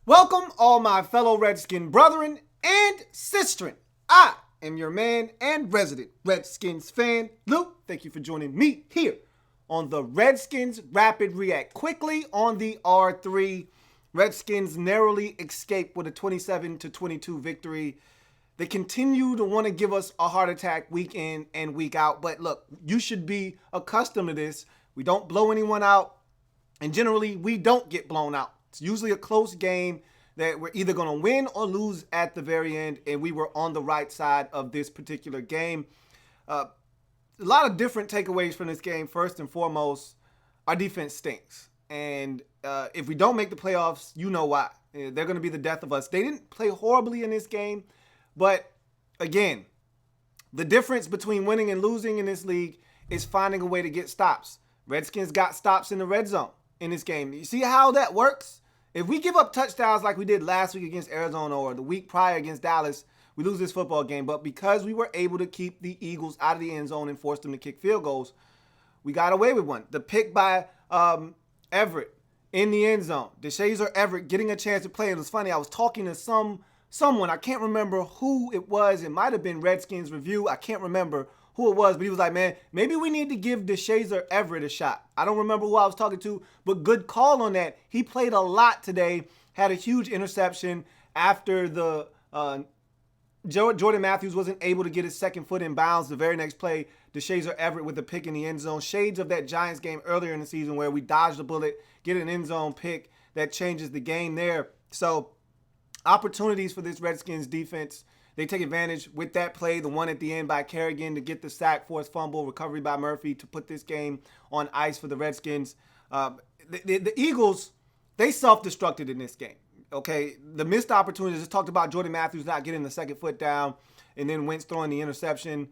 Welcome, all my fellow Redskin brethren and sistren. I am your man and resident Redskins fan, Lou. Thank you for joining me here on the Redskins Rapid React. Quickly on the R3, Redskins narrowly escaped with a 27-22 victory. They continue to want to give us a heart attack week in and week out. But look, you should be accustomed to this. We don't blow anyone out, and generally, we don't get blown out. It's usually a close game that we're either going to win or lose at the very end, and we were on the right side of this particular game. A lot of different takeaways from this game. First and foremost, our defense stinks. And if we don't make the playoffs, you know why. They're going to be the death of us. They didn't play horribly in this game, but again, the difference between winning and losing in this league is finding a way to get stops. Redskins got stops in the red zone in this game. You see how that works? If we give up touchdowns like we did last week against Arizona or the week prior against Dallas, we lose this football game. But because we were able to keep the Eagles out of the end zone and force them to kick field goals, we got away with one. The pick by Everett in the end zone. DeShazer Everett getting a chance to play. It was funny. I was talking to someone. I can't remember who it was. It might have been Redskins Review. I can't remember who it was, but he was like, man, maybe we need to give DeShazer Everett a shot. I don't remember who I was talking to, but good call on that. He played a lot today, had a huge interception after the Jordan Matthews wasn't able to get his second foot in bounds. The very next play, DeShazer Everett with a pick in the end zone. Shades of that Giants game earlier in the season where we dodged a bullet, get an end zone pick that changes the game there. So opportunities for this Redskins defense. They take advantage with that play, the one at the end by Kerrigan to get the sack, forced fumble, recovery by Murphy to put this game on ice for the Redskins. The Eagles, they self-destructed in this game. Okay, the missed opportunities. Just talked about Jordan Matthews not getting the second foot down, and then Wentz throwing the interception.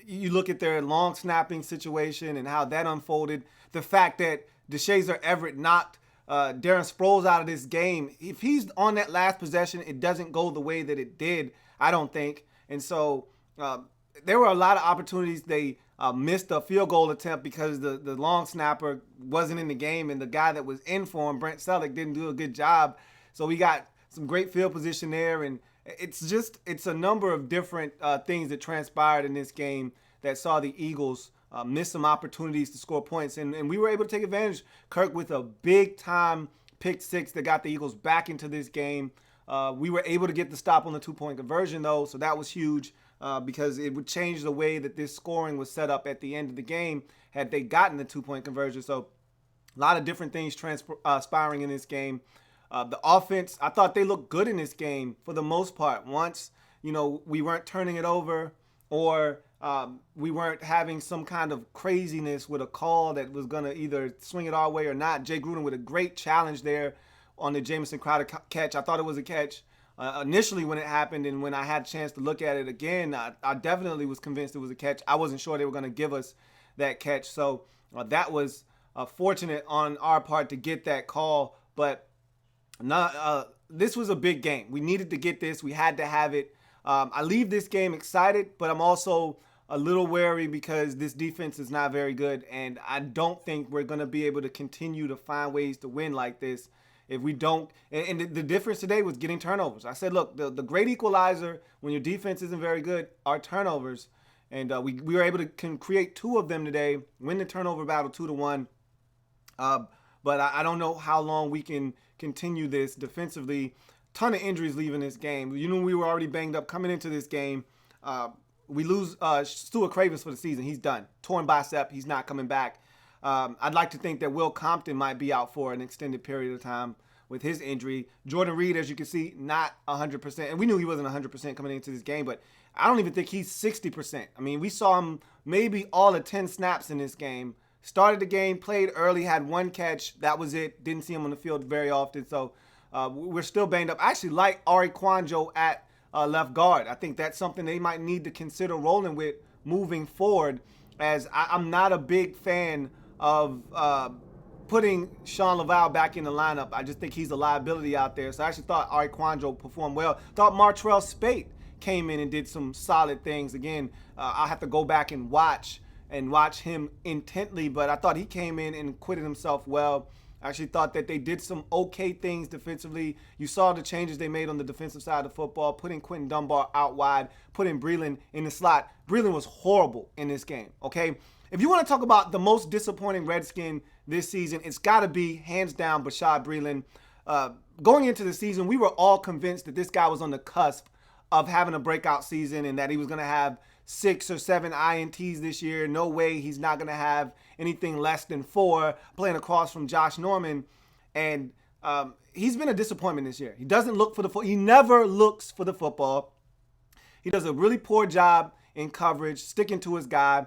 You look at their long snapping situation and how that unfolded. The fact that DeShazer Everett knocked Darren Sproles out of this game. If he's on that last possession, it doesn't go the way that it did, I don't think. And so there were a lot of opportunities. They missed a field goal attempt because the long snapper wasn't in the game, and the guy that was in for him, Brent Selleck, didn't do a good job. So we got some great field position there, and it's a number of different things that transpired in this game that saw the Eagles miss some opportunities to score points, and we were able to take advantage. Kirk with a big-time pick six that got the Eagles back into this game. We were able to get the stop on the two-point conversion, though, so that was huge because it would change the way that this scoring was set up at the end of the game had they gotten the two-point conversion. So a lot of different things transpiring in this game. The offense, I thought they looked good in this game for the most part. Once, we weren't turning it over or we weren't having some kind of craziness with a call that was going to either swing it our way or not. Jay Gruden with a great challenge there on the Jamison Crowder catch. I thought it was a catch initially when it happened, and when I had a chance to look at it again, I definitely was convinced it was a catch. I wasn't sure they were going to give us that catch. So that was fortunate on our part to get that call, but this was a big game. We needed to get this. We had to have it. I leave this game excited, but I'm also a little wary because this defense is not very good, and I don't think we're going to be able to continue to find ways to win like this if we don't. And the difference today was getting turnovers. I said, look, the great equalizer when your defense isn't very good are turnovers, and we were able to create two of them today, win the turnover battle 2-1. But I don't know how long we can continue this defensively. Ton of injuries leaving this game. We were already banged up coming into this game. We lose Stuart Cravens for the season. He's done. Torn bicep. He's not coming back. I'd like to think that Will Compton might be out for an extended period of time with his injury. Jordan Reed, as you can see, not 100%. And we knew he wasn't 100% coming into this game, but I don't even think he's 60%. I mean, we saw him maybe all of 10 snaps in this game. Started the game, played early, had one catch. That was it. Didn't see him on the field very often. So we're still banged up. I actually like Ari Kwanjo at left guard. I think that's something they might need to consider rolling with moving forward, as I'm not a big fan of putting Sean Laval back in the lineup. I just think he's a liability out there. So I actually thought Ari Kwanjo performed well. Thought Martrell Spate came in and did some solid things. Again, I'll have to go back and watch him intently, but I thought he came in and acquitted himself well. I actually thought that they did some okay things defensively. You saw the changes they made on the defensive side of the football, putting Quentin Dunbar out wide, putting Breland in the slot. Breland was horrible in this game, okay? If you want to talk about the most disappointing Redskin this season, it's got to be, hands down, Bashaud Breeland. Going into the season, we were all convinced that this guy was on the cusp of having a breakout season and that he was going to have 6 or 7 INTs this year. No way he's not going to have anything less than 4, playing across from Josh Norman. And he's been a disappointment this year. He doesn't look for the football. He never looks for the football. He does a really poor job in coverage, sticking to his guy.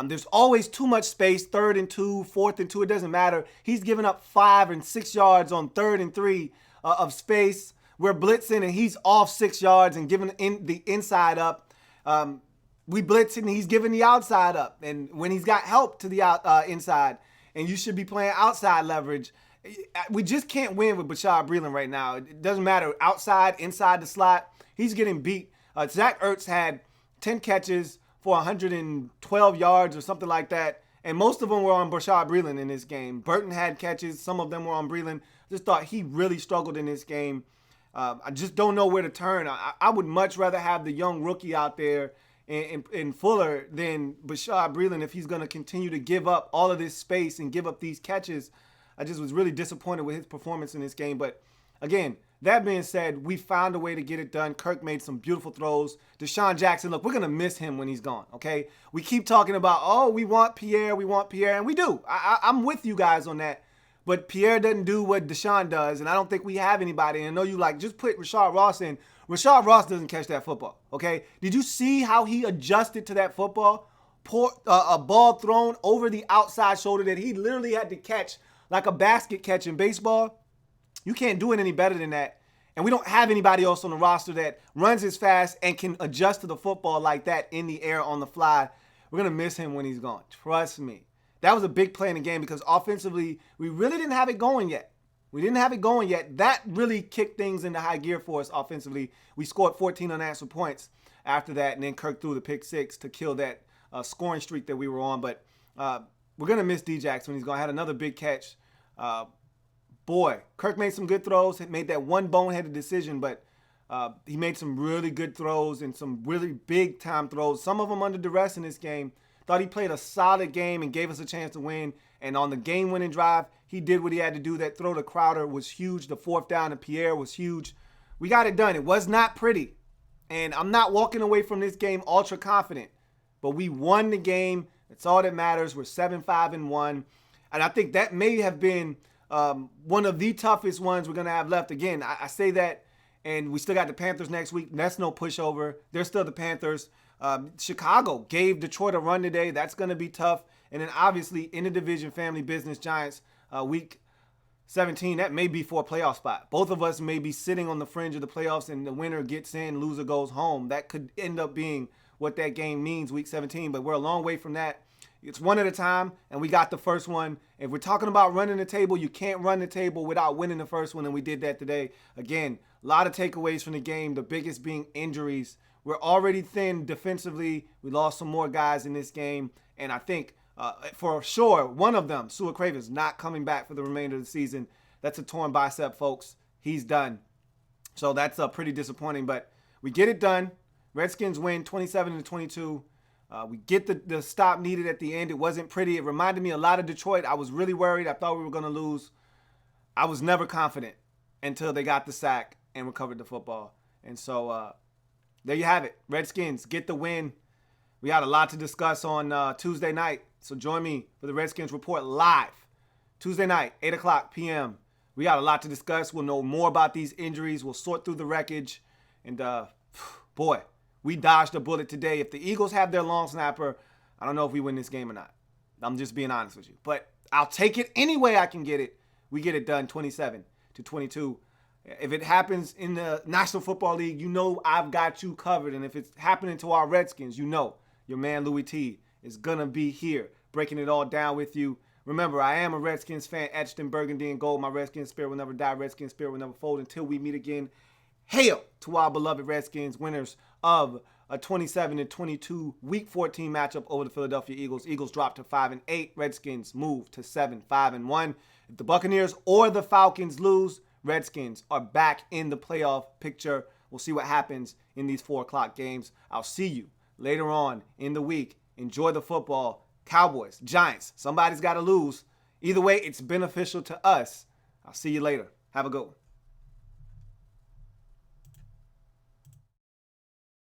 There's always too much space, 3rd and 2, 4th and 2. It doesn't matter. He's giving up 5 and 6 yards on 3rd and 3 of space. We're blitzing, and he's off 6 yards and giving the inside up. We blitzing, and he's giving the outside up. And when he's got help to the inside, and you should be playing outside leverage, we just can't win with Bashaud Breeland right now. It doesn't matter. Outside, inside the slot, he's getting beat. Zach Ertz had 10 catches for 112 yards or something like that. And most of them were on Bashaud Breeland in this game. Burton had catches. Some of them were on Breeland. Just thought he really struggled in this game. I just don't know where to turn. I would much rather have the young rookie out there in Fuller than Bashaud Breeland if he's going to continue to give up all of this space and give up these catches. I just was really disappointed with his performance in this game. But again, that being said, we found a way to get it done. Kirk made some beautiful throws. Deshaun Jackson, look, we're going to miss him when he's gone, okay? We keep talking about, oh, we want Pierre, and we do. I'm with you guys on that. But Pierre doesn't do what Deshaun does, and I don't think we have anybody. And I know you like, just put Rashard Ross in. Rashard Ross doesn't catch that football, okay? Did you see how he adjusted to that football? A ball thrown over the outside shoulder that he literally had to catch like a basket catch in baseball. You can't do it any better than that. And we don't have anybody else on the roster that runs as fast and can adjust to the football like that in the air on the fly. We're going to miss him when he's gone. Trust me. That was a big play in the game because offensively, we really didn't have it going yet. That really kicked things into high gear for us offensively. We scored 14 unanswered points after that, and then Kirk threw the pick 6 to kill that scoring streak that we were on. But we're going to miss D-Jax when he's going to have another big catch. Boy, Kirk made some good throws, made that one boneheaded decision, but he made some really good throws and some really big-time throws, some of them under duress in this game. Thought he played a solid game and gave us a chance to win. And on the game-winning drive, he did what he had to do. That throw to Crowder was huge. The 4th down to Pierre was huge. We got it done. It was not pretty. And I'm not walking away from this game ultra confident. But we won the game. That's all that matters. We're 7-5-1. And I think that may have been one of the toughest ones we're going to have left. Again, I say that, and we still got the Panthers next week. That's no pushover. They're still the Panthers. Chicago gave Detroit a run today. That's going to be tough. And then obviously in the division, family business, Giants, week 17, that may be for a playoff spot. Both of us may be sitting on the fringe of the playoffs, and the winner gets in, loser goes home. That could end up being what that game means week 17, but we're a long way from that. It's one at a time, and we got the first one. If we're talking about running the table, you can't run the table without winning the first one, and we did that today. Again, a lot of takeaways from the game, the biggest being injuries. We're already thin defensively. We lost some more guys in this game, and I think for sure one of them, Sua Craven's not coming back for the remainder of the season. That's a torn bicep, folks. He's done. So that's pretty disappointing, but we get it done. Redskins win 27-22. We get the stop needed at the end. It wasn't pretty. It reminded me a lot of Detroit. I was really worried. I thought we were going to lose. I was never confident until they got the sack and recovered the football. And so there you have it. Redskins get the win. We had a lot to discuss on Tuesday night. So join me for the Redskins Report live. Tuesday night, 8 o'clock p.m. We got a lot to discuss. We'll know more about these injuries. We'll sort through the wreckage. And boy, we dodged a bullet today. If the Eagles have their long snapper, I don't know if we win this game or not. I'm just being honest with you. But I'll take it any way I can get it. We get it done 27-22. If it happens in the National Football League, you know I've got you covered. And if it's happening to our Redskins, you know your man Louie T is going to be here breaking it all down with you. Remember, I am a Redskins fan, etched in burgundy and gold. My Redskins spirit will never die. Redskins spirit will never fold until we meet again. Hail to our beloved Redskins, winners of a 27-22 Week 14 matchup over the Philadelphia Eagles. Eagles drop to 5-8. Redskins move to 7-5-1. If the Buccaneers or the Falcons lose, Redskins are back in the playoff picture. We'll see what happens in these 4 o'clock games. I'll see you later on in the week. Enjoy the football. Cowboys, Giants, somebody's got to lose. Either way, it's beneficial to us. I'll see you later. Have a good one.